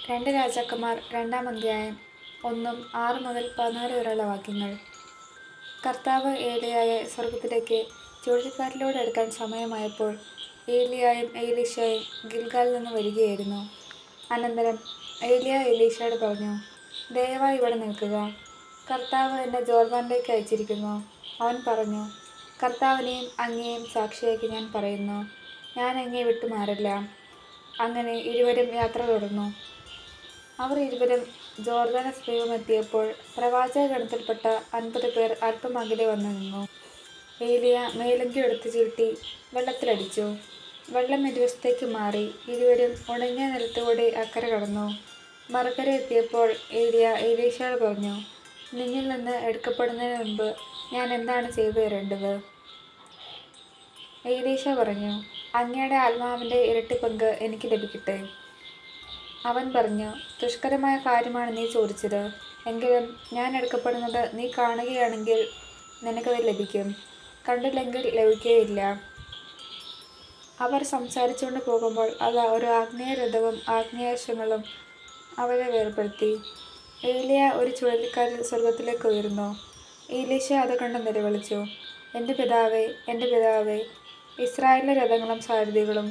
രണ്ട് രാജാക്കന്മാർ 2-ാം അധ്യായം 1-6 മുതൽ 14 വരെയുള്ള വാക്യങ്ങൾ. കർത്താവ് ഏലിയായെ സ്വർഗ്ഗത്തിലേക്ക് ചുഴലിക്കാറ്റിലൂടെ എടുക്കാൻ സമയമായപ്പോൾ ഏലിയായും എലീശയും ഗിൽഗാലിൽ നിന്ന് വരികയായിരുന്നു. അനന്തരം ഏലിയ എലീശയോട് പറഞ്ഞു, ദയവായി ഇവിടെ നിൽക്കുക, കർത്താവ് എന്നെ ജോർദാനിലേക്ക് അയച്ചിരിക്കുന്നു. അവൻ പറഞ്ഞു, കർത്താവിനെയും അങ്ങയെയും സാക്ഷിയാക്കി ഞാൻ പറയുന്നു, ഞാൻ അങ്ങയെ വിട്ടുമാറില്ല. അങ്ങനെ ഇരുവരും യാത്ര തുടർന്നു. അവർ ഇരുവരും ജോർദാന് സമീപമെത്തിയപ്പോൾ പ്രവാചകഗണത്തിൽപ്പെട്ട 50 പേർ അല്പം അകലെ വന്നു നിന്നു. ഏലിയ മേലങ്കി എടുത്ത് ചീട്ടി വെള്ളത്തിലടിച്ചു. വെള്ളം ഇരുവശത്തേക്ക് മാറി. ഇരുവരും ഉണങ്ങിയ നിലത്തുകൂടി അക്കരെ കടന്നു. മറുകര എത്തിയപ്പോൾ ഏലിയ എലീശയോട് പറഞ്ഞു, നിന്നിൽ നിന്ന് എടുക്കപ്പെടുന്നതിന് മുൻപ് ഞാൻ എന്താണ് ചെയ്തു തരേണ്ടത്? എലീശ പറഞ്ഞു, അങ്ങയുടെ ആത്മാവിൻ്റെ ഇരട്ടി പങ്ക് എനിക്ക് ലഭിക്കട്ടെ. അവൻ പറഞ്ഞു, ദുഷ്കരമായ കാര്യമാണ് നീ ചോദിച്ചത്. എങ്കിലും ഞാൻ എടുക്കപ്പെടുന്നത് നീ കാണുകയാണെങ്കിൽ നിനക്കത് ലഭിക്കും, കണ്ടില്ലെങ്കിൽ ലഭിക്കുകയില്ല. അവർ സംസാരിച്ചുകൊണ്ട് പോകുമ്പോൾ അതാ ഒരു ആഗ്നേയ രഥവും ആഗ്നേയാശ്വങ്ങളും അവരെ വേർപെടുത്തി. ഏലിയ ഒരു ചുഴലിക്കാറ്റിൽ സ്വർഗ്ഗത്തിലേക്ക് ഉയർന്നു. എലീശ അത് കണ്ട് നിലവിളിച്ചു, എൻ്റെ പിതാവേ, എൻ്റെ പിതാവേ, ഇസ്രായേലിലെ രഥങ്ങളും സാരഥികളും.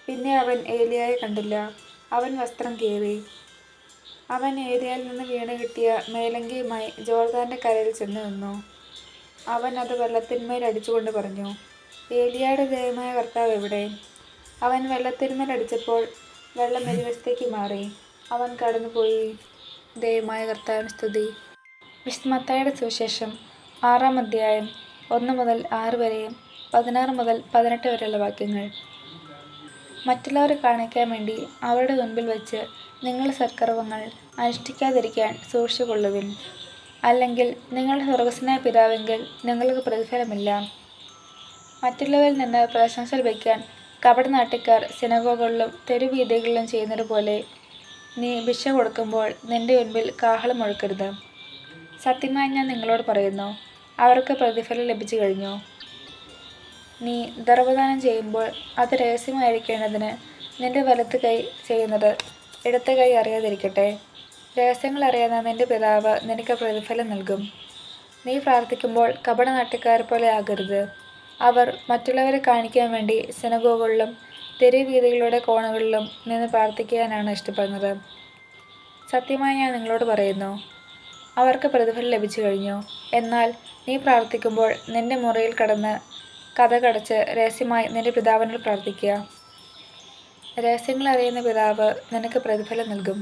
പിന്നെ അവൻ ഏലിയായെ കണ്ടില്ല. അവൻ വസ്ത്രം കീറി. അവൻ ഏലിയായിൽ നിന്ന് വീണ് കിട്ടിയ മേലങ്കിയുമായി ജോർദാന്റെ കരയിൽ ചെന്ന് നിന്നു. അവൻ അത് വെള്ളത്തിന്മേൽ അടിച്ചുകൊണ്ട് പറഞ്ഞു, ഏലിയായുടെ ദൈവമായ കർത്താവ് എവിടെ? അവൻ വെള്ളത്തിന്മേൽ അടിച്ചപ്പോൾ വെള്ളം ഇരുവശത്തേക്ക് മാറി. അവൻ കടന്നുപോയി. ദൈവമായ കർത്താവിന് സ്തുതി. വിശുദ്ധ മത്തായിയുടെ സുവിശേഷം 6-ാം അധ്യായം 1 മുതൽ 6 വരെയും 16 മുതൽ 18 വരെയുള്ള വാക്യങ്ങൾ. മറ്റുള്ളവരെ കാണിക്കാൻ വേണ്ടി അവരുടെ മുൻപിൽ വച്ച് നിങ്ങളുടെ സൽക്കർമ്മങ്ങൾ അനുഷ്ഠിക്കാതിരിക്കാൻ സൂക്ഷിച്ചുകൊള്ളുവിൻ. അല്ലെങ്കിൽ നിങ്ങളുടെ സ്വർഗ്ഗസ്ഥനായ പിതാവെങ്കിൽ നിങ്ങൾക്ക് പ്രതിഫലമില്ല. മറ്റുള്ളവരിൽ നിന്ന് പ്രശംസ ലഭിക്കാൻ കപടനാട്യക്കാർ സിനഗോഗുകളിലും തെരുവീഥികളിലും ചെയ്യുന്നത് പോലെ നീ ഭിക്ഷ കൊടുക്കുമ്പോൾ നിന്റെ മുൻപിൽ കാഹളം മുഴക്കരുത്. സത്യമായി ഞാൻ നിങ്ങളോട് പറയുന്നു, അവർക്ക് പ്രതിഫലം ലഭിച്ചു കഴിഞ്ഞു. നീ ധർമ്മദാനം ചെയ്യുമ്പോൾ അത് രഹസ്യമായിരിക്കേണ്ടതിന് നിന്റെ വലത്ത് കൈ ചെയ്യുന്നത് ഇടത്തെ കൈ അറിയാതിരിക്കട്ടെ. രഹസ്യങ്ങൾ അറിയുന്ന നിന്റെ പിതാവ് നിനക്ക് പ്രതിഫലം നൽകും. നീ പ്രാർത്ഥിക്കുമ്പോൾ കപടനാട്യക്കാരെ പോലെ ആകരുത്. അവർ മറ്റുള്ളവരെ കാണിക്കാൻ വേണ്ടി സിനഗോഗുകളിലും തെരുവീഥികളുടെ കോണുകളിലും നിന്ന് പ്രാർത്ഥിക്കാനാണ് ഇഷ്ടപ്പെടുന്നത്. സത്യമായി ഞാൻ നിങ്ങളോട് പറയുന്നു, അവർക്ക് പ്രതിഫലം ലഭിച്ചു കഴിഞ്ഞു. എന്നാൽ നീ പ്രാർത്ഥിക്കുമ്പോൾ നിന്റെ മുറിയിൽ കടന്ന് കതകടച്ച് രഹസ്യമായി നിന്റെ പിതാവിനോട് പ്രാർത്ഥിക്കുക. രഹസ്യങ്ങൾ അറിയുന്ന പിതാവ് നിനക്ക് പ്രതിഫലം നൽകും.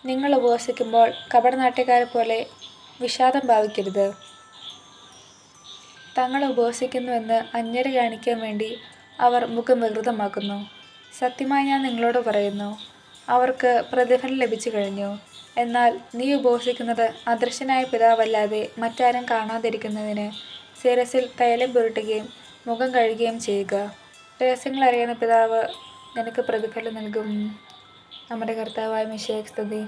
നിങ്ങൾ ഉപവസിക്കുമ്പോൾ കപടനാട്യക്കാരെ പോലെ വിഷാദം ഭാവിക്കരുത്. തങ്ങൾ ഉപവസിക്കുന്നുവെന്ന് അന്യരെ കാണിക്കാൻ വേണ്ടി അവർ മുഖം വികൃതമാക്കുന്നു. സത്യമായി ഞാൻ നിങ്ങളോട് പറയുന്നു, അവർക്ക് പ്രതിഫലം ലഭിച്ചു കഴിഞ്ഞു. എന്നാൽ നീ ഉപവസിക്കുന്നത് അദൃശ്യനായ പിതാവല്ലാതെ മറ്റാരും കാണാതിരിക്കുന്നതിന് ശിരസിൽ തൈലം പുരട്ടുകയും മുഖം കഴുകുകയും ചെയ്യുക. രഹസ്യങ്ങൾ അറിയുന്ന പിതാവ് നിനക്ക് പ്രതിഫലം നൽകും. നമ്മുടെ കർത്താവായ മിശിഹായ്ക്ക് സ്തുതി.